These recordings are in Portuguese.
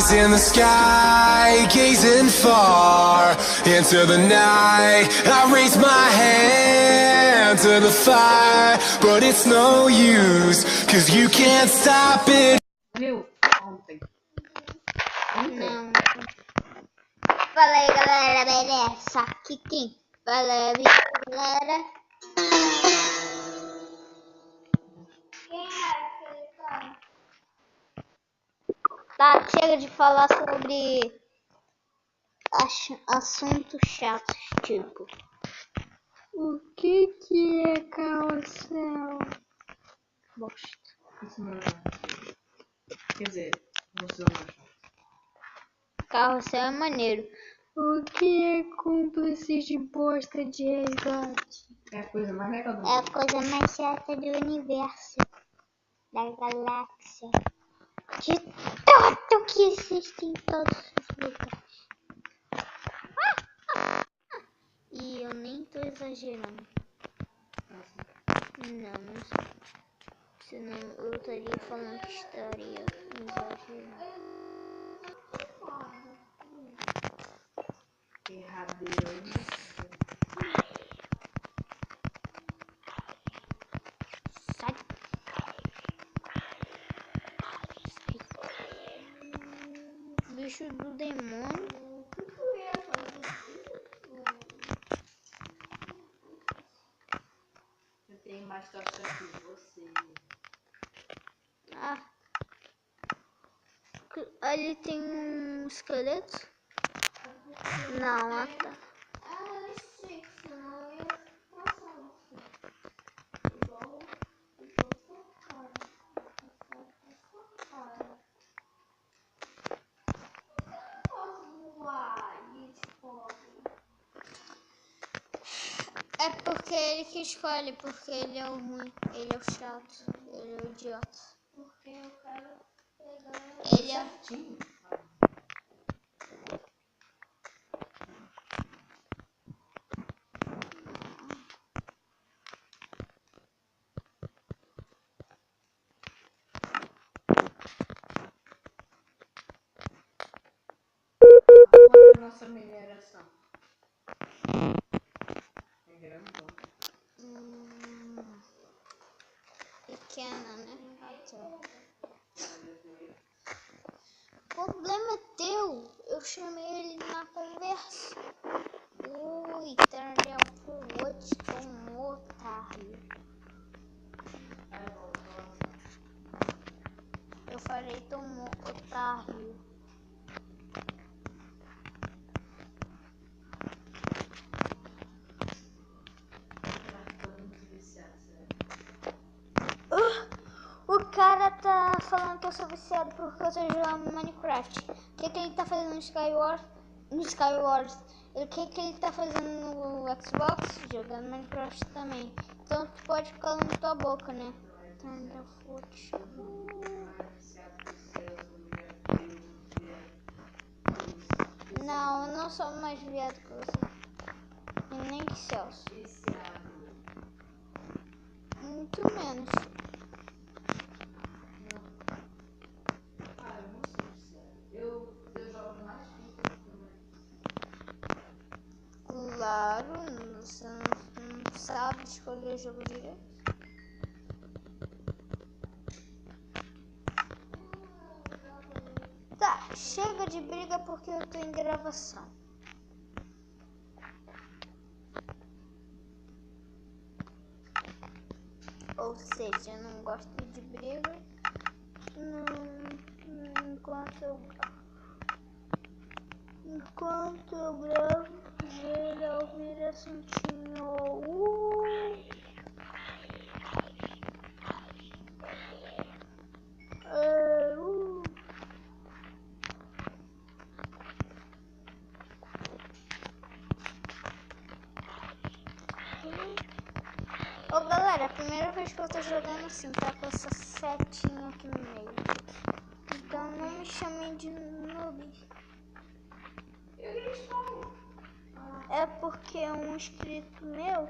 Eyes in the sky, gazing far into the night. I raise my hand to the fire, but it's no use, 'cause you can't stop it. Viu? Ontem. Não. Fala aí, galera, beleza? Aqui quem fala é a galera. Tá, chega de falar sobre assuntos chatos, tipo o que é carrossel? Bosta. Isso não é. Quer dizer, você não acha. Carrossel é maneiro. O que é cúmplice de bosta de resgate? É a coisa mais legal do É a mundo. coisa mais chata do universo, da galáxia, de tudo que existe em todos os lugares. E eu nem tô exagerando. Não, senão eu estaria falando que estaria exagerando. Erradeira. Sai. Bicho do demônio. Eu tenho mais toque que você. Ah. Ali tem um esqueleto? Não, ah tá. É porque ele que escolhe, porque ele é o ruim, ele é o chato, ele é o idiota. Porque eu quero pegar ele é... Quanto a nossa mineração? É grandão. Pequena, né? O problema é teu. Eu chamei ele na conversa. Ui, Tardel pro outro tomou, otário. Eu falei tomou, otário. O cara tá falando que eu sou viciado porque eu tô jogando Minecraft. O que ele tá fazendo no Skywars? O que ele tá fazendo no Xbox? Jogando Minecraft também. Então tu pode ficar na tua boca, né? Não, eu não sou mais viado que você. E nem que Celso. Muito menos. Eu jogo mais FIFA também. Claro, você não sabe escolher o jogo direito. Tá, chega de briga porque eu tô em gravação. Ou seja, eu não gosto de briga enquanto eu gravo, geral vira assuntinho. Ô galera, a primeira vez que eu tô jogando assim, tá com essa setinha aqui no meio. Então não me chamem de noob. É porque um inscrito meu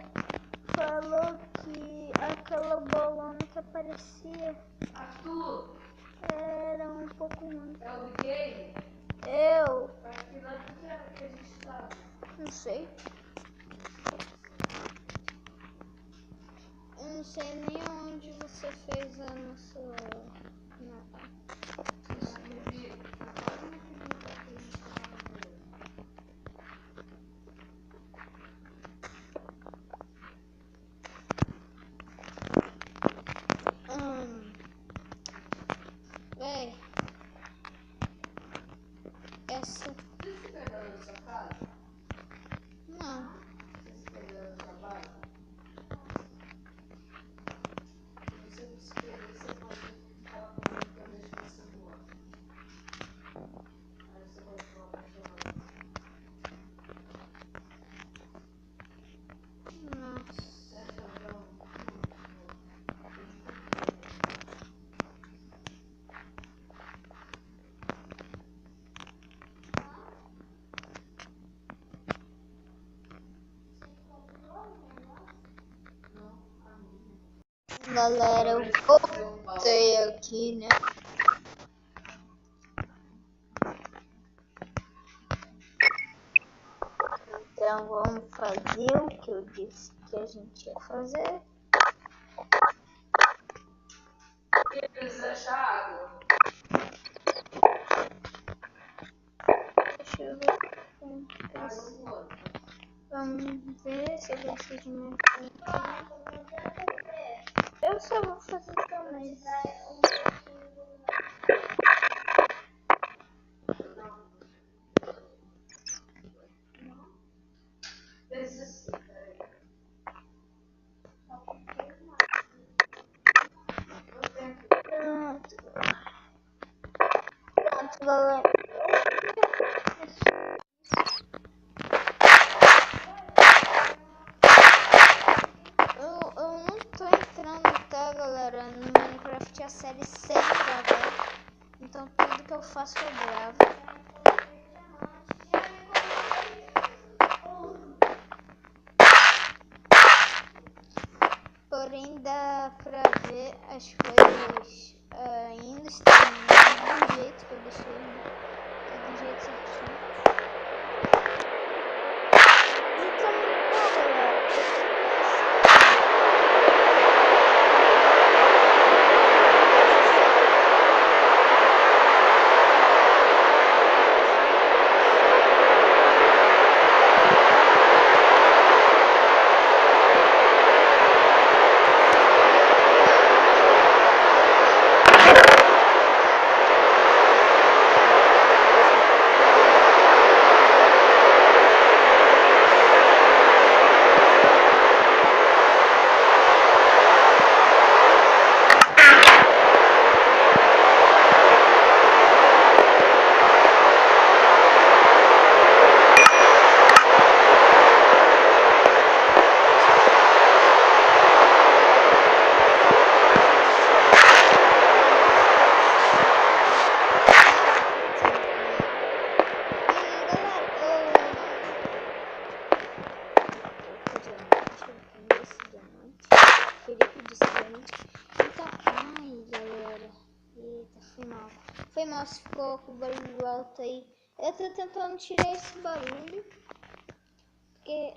falou que aquela bolona que aparecia. Arthur, Era um pouco ruim. É o do game? Eu Mas que nós fizemos que a gente tava. não sei. Eu não sei nem onde você fez a nossa. Véi. Essa. Você se perdeu na sua casa? Não. Você se perdeu no trabalho? Se você se perder, você pode falar comigo que eu deixo você voar. Aí você pode falar pra sua mãe. Nossa. Você acha bom? Galera, eu voltei aqui, né? Então vamos fazer o que eu disse que a gente ia fazer. Quem precisa achar água? Deixa eu ver. Água. Vamos ver se eu consigo de novo. Eu só vou fazer também. Pronto. Pronto, galera. Eu não tô entrando, tá, galera? No Minecraft a série 6 agora. Então tudo que eu faço eu gravo. Porém dá pra ver as coisas ainda estão do jeito que eu deixei, né? Do jeito certinho. Então, galera. Foi mal se ficou com o barulho alto aí. Eu tô tentando tirar esse barulho. Porque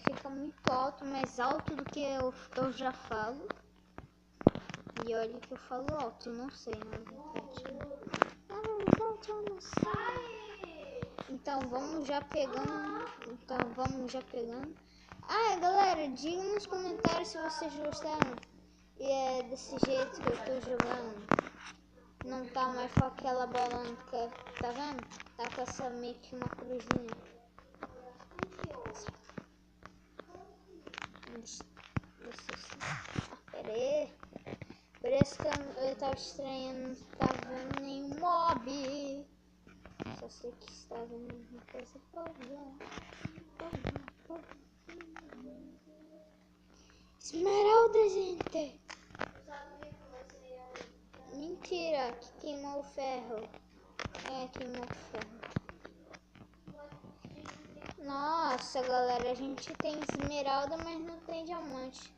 fica muito alto, mais alto do que eu já falo. E olha que eu falo alto, não sei, na verdade. Na verdade eu não sei. Então vamos já pegando. Ah, galera, digam nos comentários se vocês gostaram. E é desse jeito que eu tô jogando. Não tá mais com aquela bolona que tá vendo? Tá com essa meio que uma cruzinha. Pera aí. Parece que eu tava estranhando, não tava vendo nenhum mob. Só sei que estava vendo alguma coisa boa. Esmeralda, gente! Mentira, que queimou o ferro. Queimou o ferro. Nossa, galera, a gente tem esmeralda, mas não tem diamante.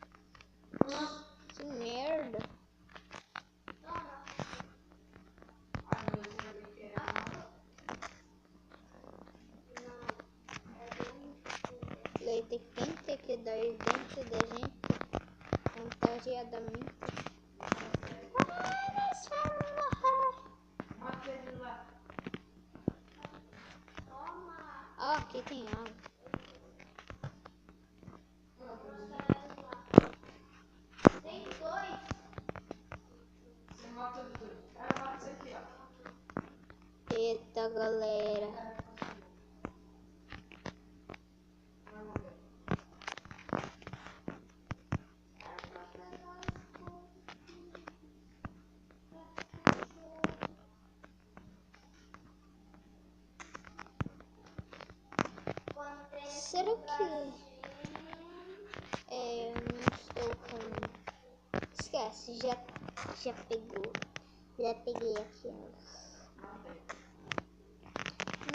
Que merda. contagiadamente. Ai, nós vamos morrer. Ó, aqui tem água. Tem dois. Eita, galera. Será que eu não estou com... Esquece, já pegou. Já peguei aqui.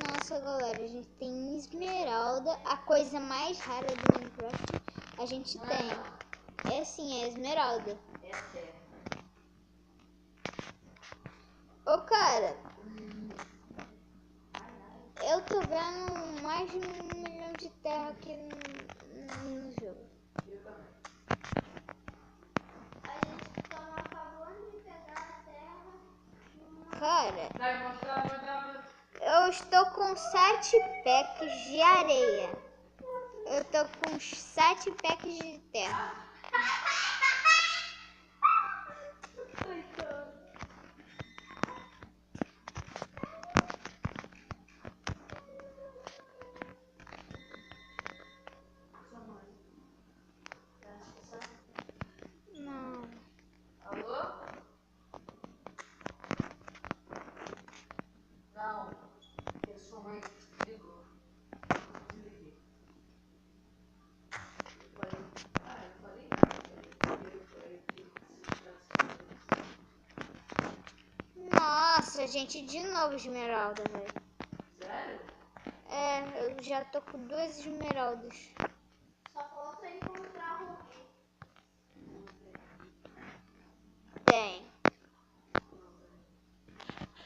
Nossa, galera, a gente tem esmeralda. A coisa mais rara do Minecraft a gente tem. É sim, é esmeralda. Ô, cara, eu tô vendo mais de 1 milhão de terra aqui no jogo. A gente tava acabando de pegar a terra. Cara, eu estou com 7 packs de areia. Eu tô com 7 packs de terra. Não. Não, porque sua mãe ligou. Desliguei. Eu falei Nossa, gente, de novo esmeralda, velho. sério? É, eu já tô com 2 esmeraldas. Só falta encontrar o Rubi. Tem.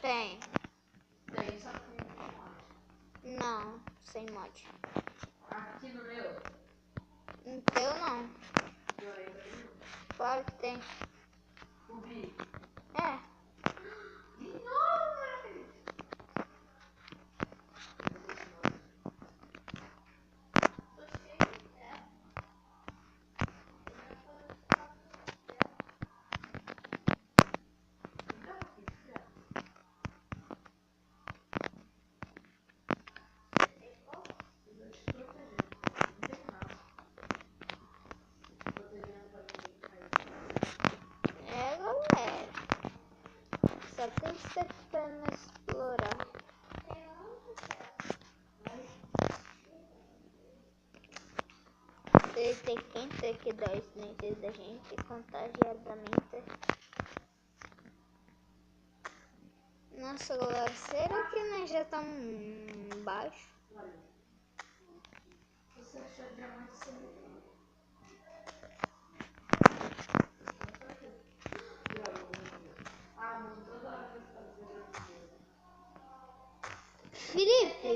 Tem. Tem, só que não. Não, sem mod. Aqui no meu. No teu não. Eu ainda tenho. Claro que tem. Rubi. É. É, galera. Só tem que ser pra explorar. Tem quem tem que dar os dentes da gente contagiadamente. Nossa, galera, será que nós já estamos baixo? Você achou diamante sem. Ah, não, toda hora vai fazer. Felipe!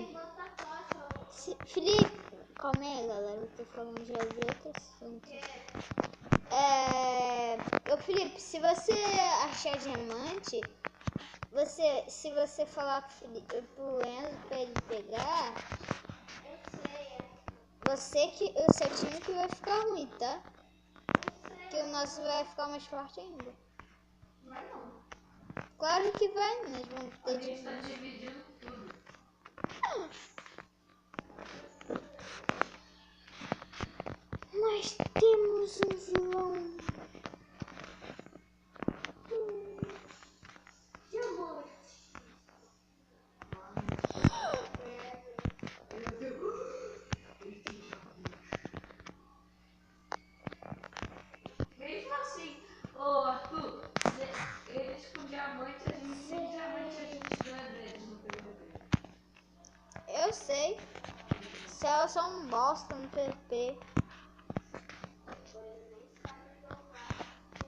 Felipe! Calma aí, galera, eu tô falando já de outro assunto. Ô Felipe, se você achar diamante, se você falar pro Enzo pra ele pegar, o seu time que vai ficar ruim, tá? Que o nosso vai ficar mais forte ainda. Vai não. Claro que vai, nós vamos A ter gente tá diamante. dividindo tudo. Nós temos um vilão. Mesmo assim, ô Arthur, eles com diamante, a gente tem diamante, a gente ganha deles no PVP. Eu sei. Céu é só um bosta no PVP.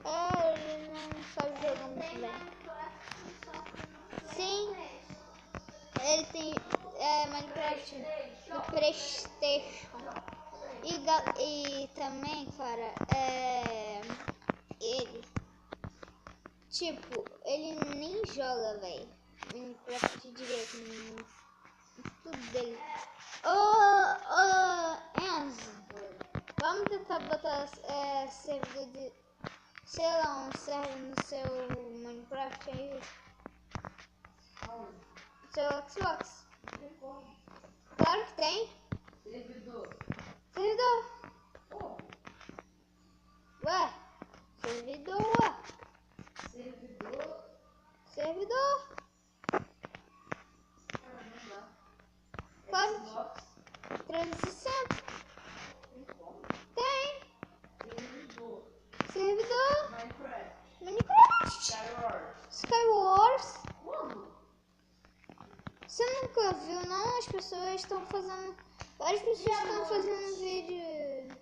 Ele não sabe jogar muito bem. Sim, ele tem Minecraft no PlayStation. E também, cara, Tipo, ele nem joga, velho. Minecraft direito. Tudo dele. Ô, Enzo. Vamos tentar botar servidor de... sei lá, um server no seu Minecraft aí. No seu Xbox. Claro que tem. Servidor. Servidor. Oh, Ué. Servidor, ué. servidor. Servidor. Caramba. Claro. Xbox. 360. Tem como? Tem. Servidor. Servidor. Minecraft. Minecraft. Skyward. Skywars. Como? Você nunca viu, não? As pessoas estão fazendo... várias pessoas estão fazendo vídeo...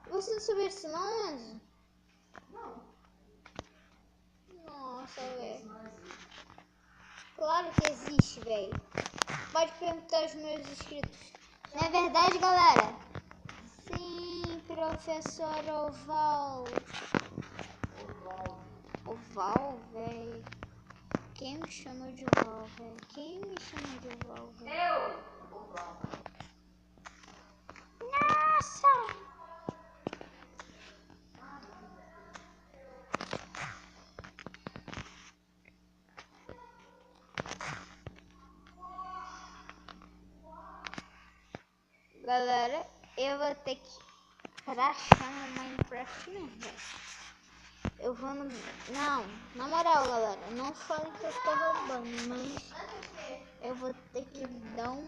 Você não sabia disso não, Enzo? Não. Nossa, velho. Não existe. Claro que existe, velho. Pode perguntar aos meus inscritos. Não é verdade, galera? Sim, professor Oval. Oval, velho. Quem me chama de Oval, velho? Quem me chama de Oval, velho? Eu. Oval. Nossa! Galera, eu vou ter que crashar no Minecraft mesmo, velho. Eu vou no... Não, na moral, galera, não falem que eu tô roubando, mas eu vou ter que dar um